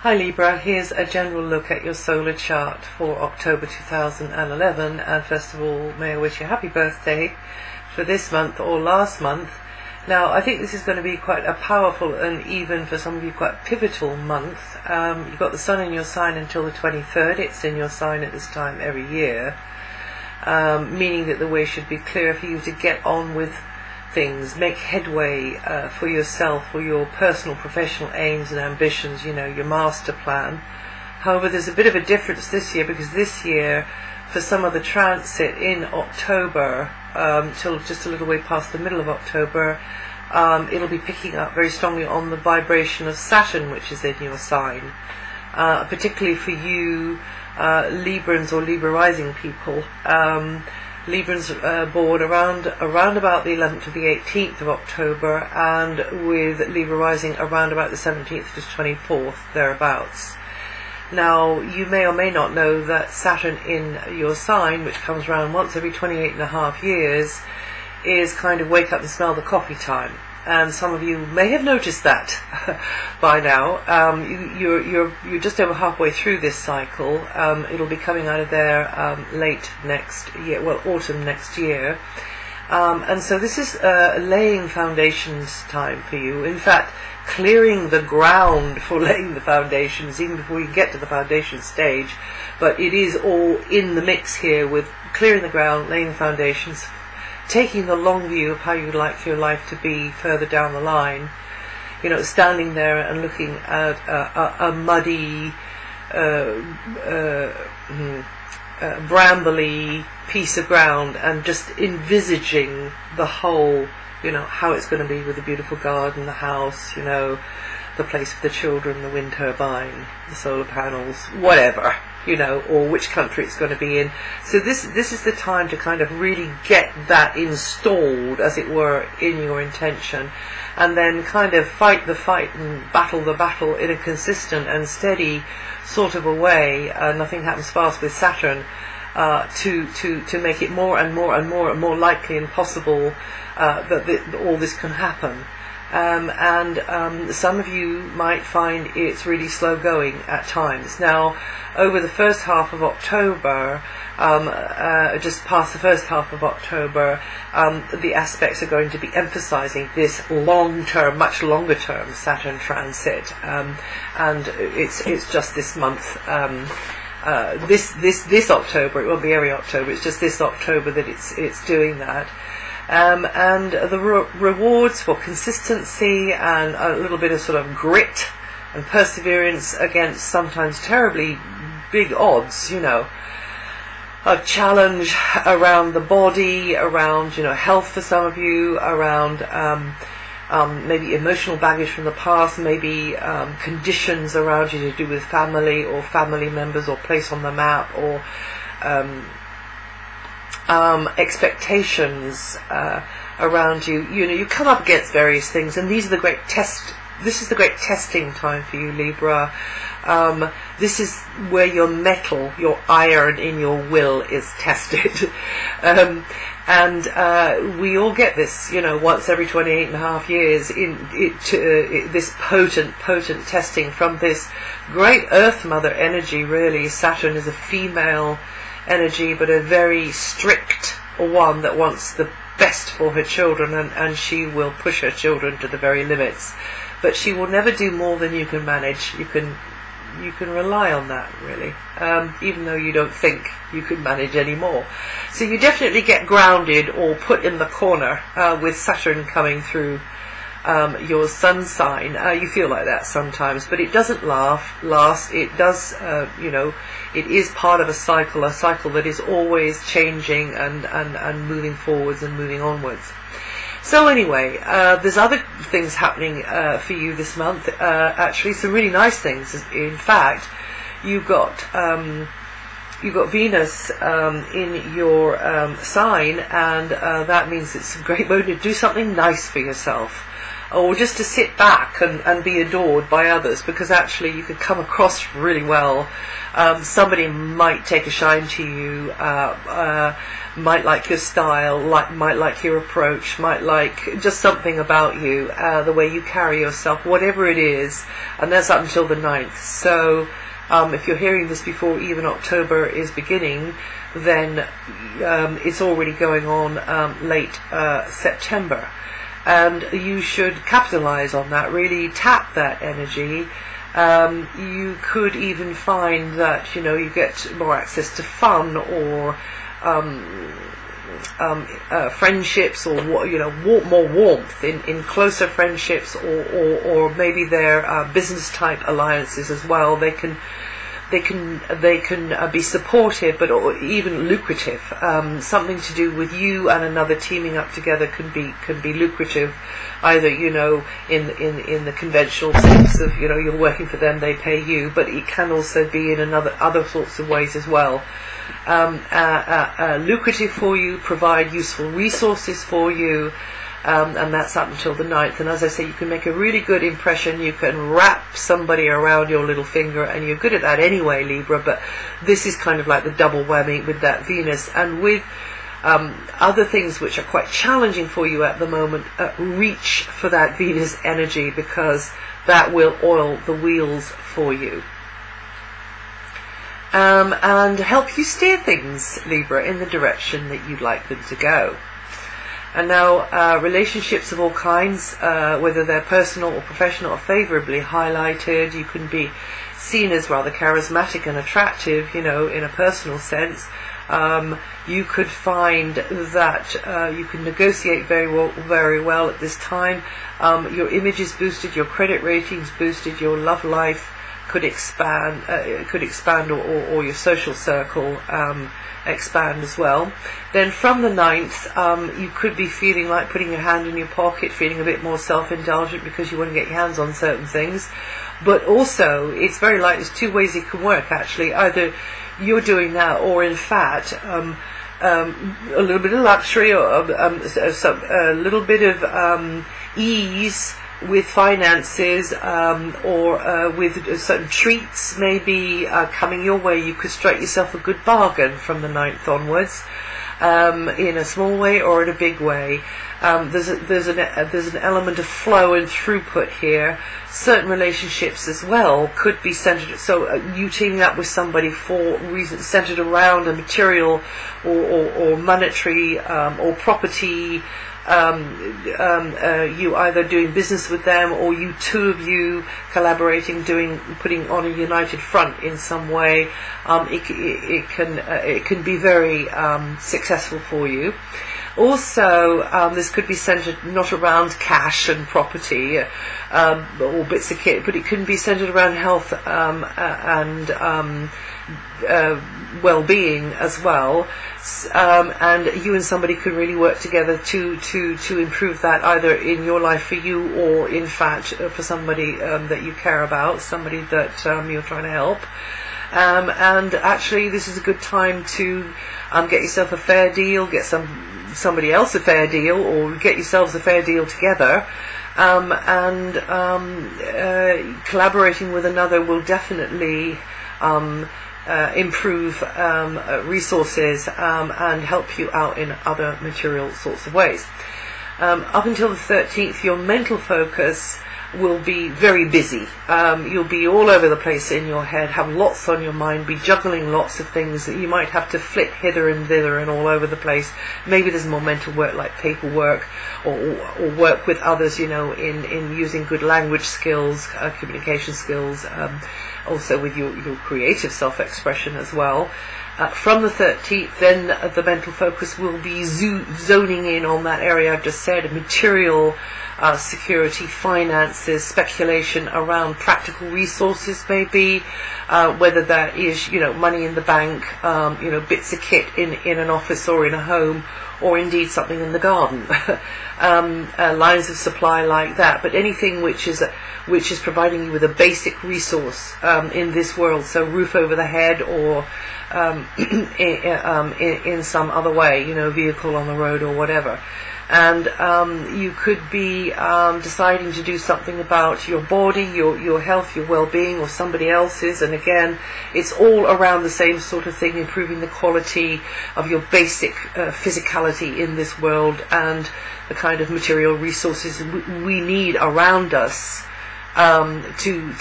Hi Libra, here's a general look at your solar chart for October 2011, and first of all, may I wish you a happy birthday for this month or last month. Now, I think this is going to be quite a powerful and even for some of you quite pivotal month. You've got the sun in your sign until the 23rd, it's in your sign at this time every year, meaning that the way should be clear for you to get on with things, make headway for yourself, for your personal professional aims and ambitions, you know, your master plan. However, there's a bit of a difference this year, because this year, for some of the transit in October, till just a little way past the middle of October, it'll be picking up very strongly on the vibration of Saturn, which is in your sign. Particularly for you Librans or Libra rising people. Librans born around about the 11th to the 18th of October, and with Libra rising around about the 17th to 24th, thereabouts. Now, you may or may not know that Saturn in your sign, which comes around once every 28.5 years, is kind of wake up and smell the coffee time. And some of you may have noticed that by now. You're just over halfway through this cycle. It'll be coming out of there late next year, well, autumn next year. And so this is laying foundations time for you. In fact, clearing the ground for laying the foundations, even before you get to the foundation stage. But it is all in the mix here with clearing the ground, laying the foundations, taking the long view of how you'd like your life to be further down the line. You know, standing there and looking at a muddy, brambly piece of ground and just envisaging the whole, you know, how it's going to be with the beautiful garden, the house, you know, the place for the children, the wind turbine, the solar panels, whatever, you know, or which country it's going to be in. So this is the time to kind of really get that installed, as it were, in your intention, and then kind of fight the fight and battle the battle in a consistent and steady sort of a way. Nothing happens fast with Saturn, to make it more and more and more and more likely and possible that all this can happen. Some of you might find it's really slow going at times. Now, over the first half of October, just past the first half of October, the aspects are going to be emphasizing this long-term, much longer-term Saturn transit, and it's just this month. This October, it won't be every October. It's just this October that it's doing that. And the rewards for consistency and a little bit of sort of grit and perseverance against sometimes terribly big odds, you know, a challenge around the body, around, you know, health for some of you, around maybe emotional baggage from the past, maybe conditions around you to do with family or family members or place on the map, or expectations around you. You know, you come up against various things, and these are the great this is the great testing time for you, Libra. This is where your metal, your iron in your will is tested. We all get this, you know, once every 28.5 years, this potent testing from this great Earth Mother energy, really. Saturn is a female energy, but a very strict one that wants the best for her children, and she will push her children to the very limits. But she will never do more than you can manage. You can rely on that, really, even though you don't think you can manage any more. So you definitely get grounded or put in the corner with Saturn coming through your sun sign. You feel like that sometimes, but it doesn't last. It does, you know, it is part of a cycle that is always changing and moving forwards and moving onwards. So anyway, there's other things happening for you this month. Actually, some really nice things. In fact, you've got Venus in your sign, and that means it's a great moment to do something nice for yourself. or just to sit back and be adored by others, because actually you could come across really well. Somebody might take a shine to you, might like your style, might like your approach, might like just something about you, the way you carry yourself, whatever it is, and that's up until the 9th. So if you're hearing this before even October is beginning, then it's already going on late September. And you should capitalize on that, really tap that energy. You could even find that, you get more access to fun, or friendships, or more warmth in closer friendships, or maybe they're business type alliances as well. They can be supportive, but even lucrative. Something to do with you and another teaming up together can be lucrative, either in the conventional sense of you're working for them, they pay you, but it can also be in other sorts of ways as well. Lucrative for you, provide useful resources for you. And that's up until the 9th. And as I say, you can make a really good impression. You can wrap somebody around your little finger, and you're good at that anyway, Libra, but this is kind of like the double whammy with that Venus. And with other things which are quite challenging for you at the moment, reach for that Venus energy, because that will oil the wheels for you. And help you steer things, Libra, in the direction that you'd like them to go. And now relationships of all kinds, whether they're personal or professional, are favourably highlighted. You can be seen as rather charismatic and attractive, in a personal sense. You could find that you can negotiate very well at this time. Your image is boosted, your credit ratings boosted, your love life could expand, or your social circle expand as well. Then from the 9th, you could be feeling like putting your hand in your pocket, feeling a bit more self-indulgent because you want to get your hands on certain things. But also, it's very likely there's two ways it can work, actually. Either you're doing that, or in fact, a little bit of luxury, or a little bit of ease with finances, or with certain treats maybe coming your way. You could strike yourself a good bargain from the 9th onwards, in a small way or in a big way. There's an element of flow and throughput here. Certain relationships as well could be centered, so you teaming up with somebody for reasons centered around a material or monetary or property. You either doing business with them, or you two of you collaborating, putting on a united front in some way. It can be very successful for you. Also, this could be centered not around cash and property or bits of kit, but it can be centered around health and well-being as well. And you and somebody could really work together to improve that, either in your life for you, or in fact for somebody that you care about, somebody that you're trying to help. And actually, this is a good time to get yourself a fair deal, get somebody else a fair deal, or get yourselves a fair deal together. Collaborating with another will definitely improve resources and help you out in other material sorts of ways. Up until the 13th, your mental focus will be very busy. You'll be all over the place in your head, have lots on your mind, be juggling lots of things that you might have to flit hither and thither and all over the place. Maybe there's more mental work like paperwork, or work with others, in using good language skills, communication skills, also with your creative self-expression as well. From the 13th, then the mental focus will be zoning in on that area I've just said, material security, finances, speculation around practical resources maybe, whether that is, money in the bank, bits of kit in an office or in a home, or indeed something in the garden. Lines of supply like that, but anything which is providing you with a basic resource in this world, so roof over the head, or in some other way, vehicle on the road or whatever. and you could be deciding to do something about your body, your health, your well-being, or somebody else's. And again, it's all around the same sort of thing, improving the quality of your basic physicality in this world and the kind of material resources we need around us to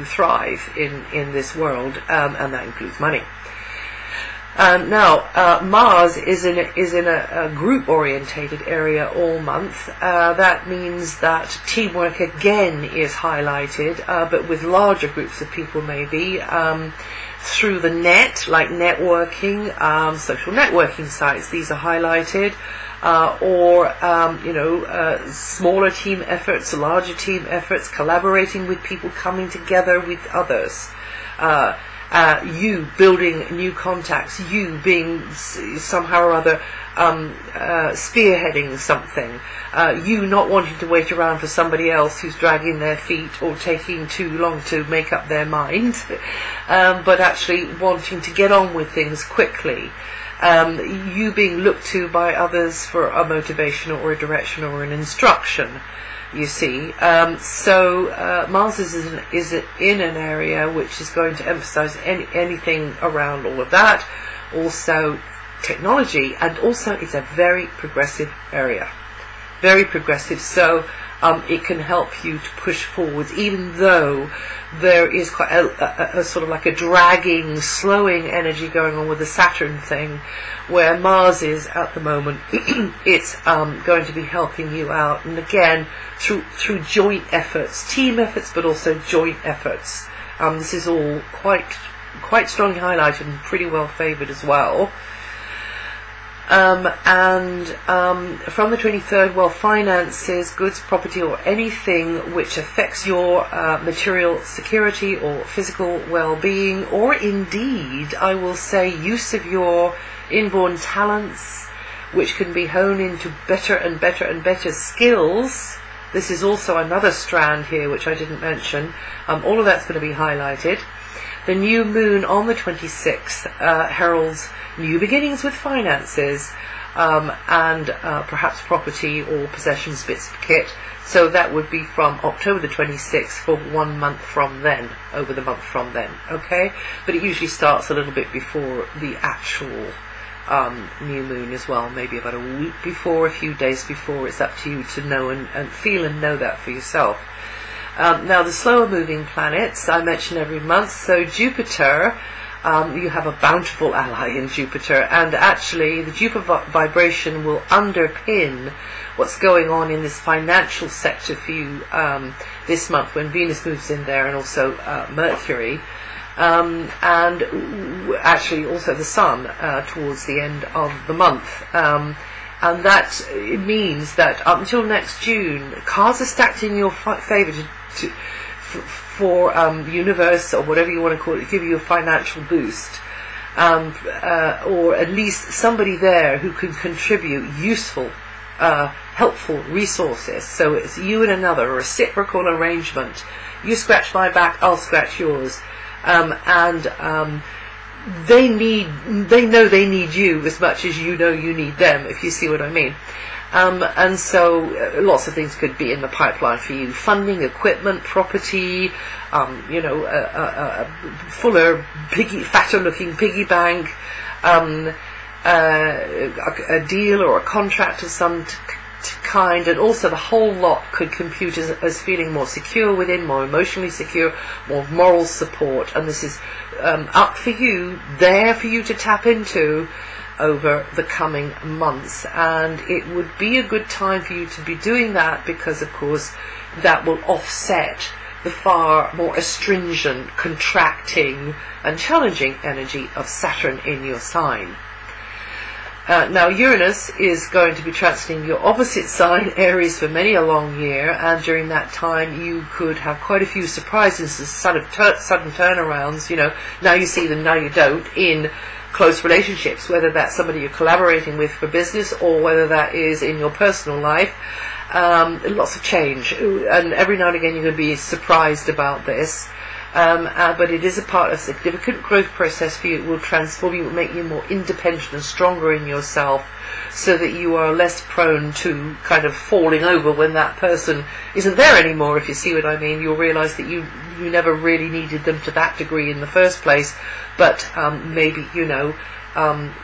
thrive in this world, and that includes money. Now, Mars is in a group-orientated area all month. That means that teamwork again is highlighted, but with larger groups of people maybe, through the net, like networking, social networking sites. These are highlighted, or smaller team efforts, larger team efforts, collaborating with people, coming together with others. You building new contacts, you being somehow or other spearheading something, you not wanting to wait around for somebody else who's dragging their feet or taking too long to make up their mind, but actually wanting to get on with things quickly. You being looked to by others for a motivation or a direction or an instruction. You see, so Mars is in an area which is going to emphasize anything around all of that, also technology, and also it's a very progressive area, very progressive. So it can help you to push forwards, even though there is quite a sort of like a dragging, slowing energy going on with the Saturn thing. Where Mars is at the moment, it's going to be helping you out, and again through joint efforts, team efforts, but also joint efforts. This is all quite strongly highlighted and pretty well favoured as well. From the 23rd, well, finances, goods, property, or anything which affects your material security or physical well-being, or indeed, I will say, use of your inborn talents, which can be honed into better and better and better skills. This is also another strand here which I didn't mention. All of that's going to be highlighted. The new moon on the 26th heralds new beginnings with finances, and perhaps property or possessions, bits of kit. So that would be from October the 26th for 1 month from then, over the month from then, okay? But it usually starts a little bit before the actual new moon as well, maybe about a week before, a few days before. It's up to you to know and feel and know that for yourself. Now, the slower moving planets I mention every month. So Jupiter, you have a bountiful ally in Jupiter, and actually the Jupiter vibration will underpin what's going on in this financial sector for you this month, when Venus moves in there, and also Mercury. And actually also the Sun towards the end of the month. And that it means that up until next June, cards are stacked in your favour for the universe, or whatever you want to call it, give you a financial boost. Or at least somebody there who can contribute useful, helpful resources. So it's you and another, a reciprocal arrangement. You scratch my back, I'll scratch yours. They know they need you as much as you know you need them, if you see what I mean. And so lots of things could be in the pipeline for you: funding, equipment, property, a fuller, fatter-looking piggy bank, a deal or a contract of some kind, and also the whole lot could compute as feeling more secure within, more emotionally secure, more moral support. And this is up for you, there for you to tap into over the coming months. And it would be a good time for you to be doing that, because of course that will offset the far more astringent, contracting and challenging energy of Saturn in your sign. Now Uranus is going to be transiting your opposite sign, Aries, for many a long year, and during that time you could have quite a few surprises, sudden turnarounds. Now you see them, now you don't, in close relationships, whether that's somebody you're collaborating with for business, or whether that is in your personal life. Lots of change, and every now and again you're going to be surprised about this. but it is a part of significant growth process for you. It will transform you, it will make you more independent and stronger in yourself, so that you are less prone to kind of falling over when that person isn't there anymore, if you see what I mean. You'll realise that you never really needed them to that degree in the first place, but maybe, you know,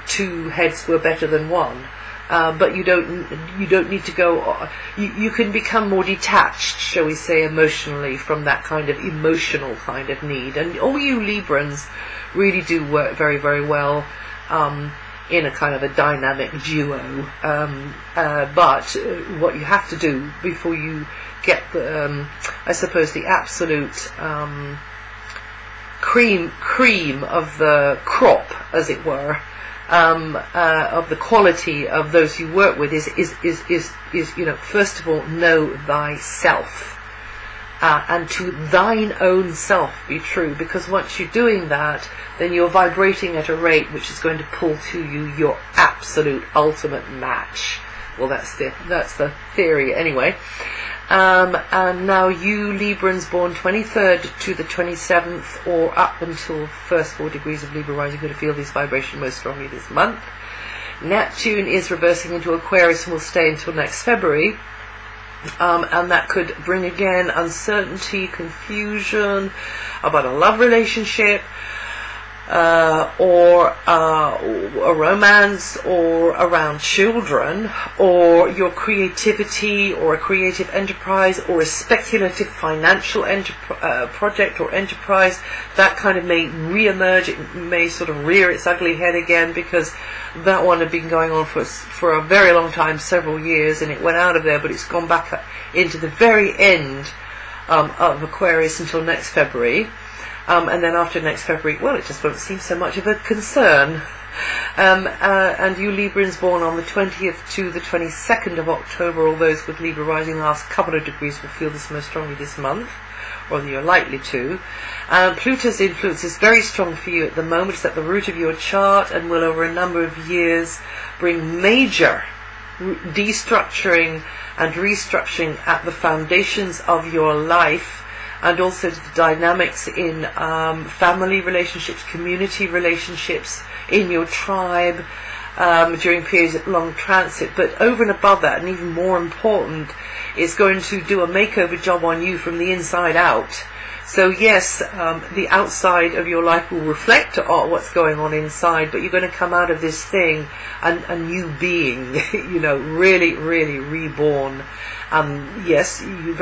two heads were better than one. But you don't need to go. You can become more detached, shall we say, emotionally from that kind of emotional kind of need. And all you Librans really do work very, very well in a kind of a dynamic duo. But what you have to do before you get the, I suppose, the absolute cream of the crop, as it were, of the quality of those you work with is you know, first of all, know thyself, and to thine own self be true, because once you're doing that, then you're vibrating at a rate which is going to pull to you your absolute ultimate match. Well, that's the theory anyway. And now you Librans born 23rd to the 27th, or up until first 4 degrees of Libra rising, you're going to feel this vibration most strongly this month. Neptune is reversing into Aquarius and will stay until next February. And that could bring again uncertainty, confusion about a love relationship, or a romance, or around children, or your creativity, or a creative enterprise, or a speculative financial project or enterprise. That kind of may re-emerge. It may sort of rear its ugly head again, because that one had been going on for a very long time, several years, and it went out of there, but it's gone back into the very end of Aquarius until next February. And then after next February, well, it just won't seem so much of a concern. And you Librans born on the 20th to the 22nd of October, all those with Libra rising last couple of degrees will feel this most strongly this month, or you're likely to. Pluto's influence is very strong for you at the moment. It's at the root of your chart and will over a number of years bring major destructuring and restructuring at the foundations of your life, and also the dynamics in family relationships, community relationships, in your tribe, during periods of long transit. But over and above that, and even more important, it's going to do a makeover job on you from the inside out. So yes, the outside of your life will reflect what's going on inside, but you're going to come out of this thing a new being, you know, really, really reborn. Yes, you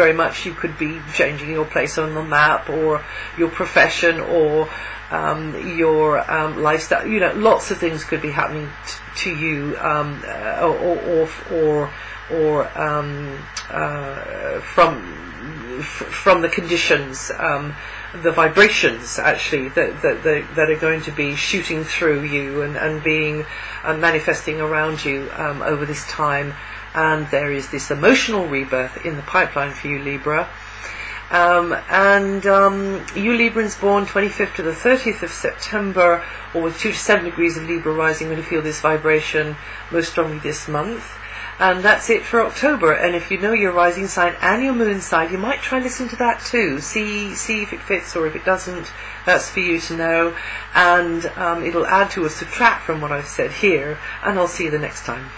could be changing your place on the map, or your profession, or your lifestyle. You know, lots of things could be happening to you, from the conditions, the vibrations actually that are going to be shooting through you and being manifesting around you over this time. And there is this emotional rebirth in the pipeline for you, Libra. You Librans born 25th to the 30th of September, or with 2 to 7 degrees of Libra rising, going to feel this vibration most strongly this month. And that's it for October. And if you know your rising sign and your moon sign, you might try and listen to that too. See if it fits, or if it doesn't, that's for you to know. And it'll add to or subtract from what I've said here. And I'll see you the next time.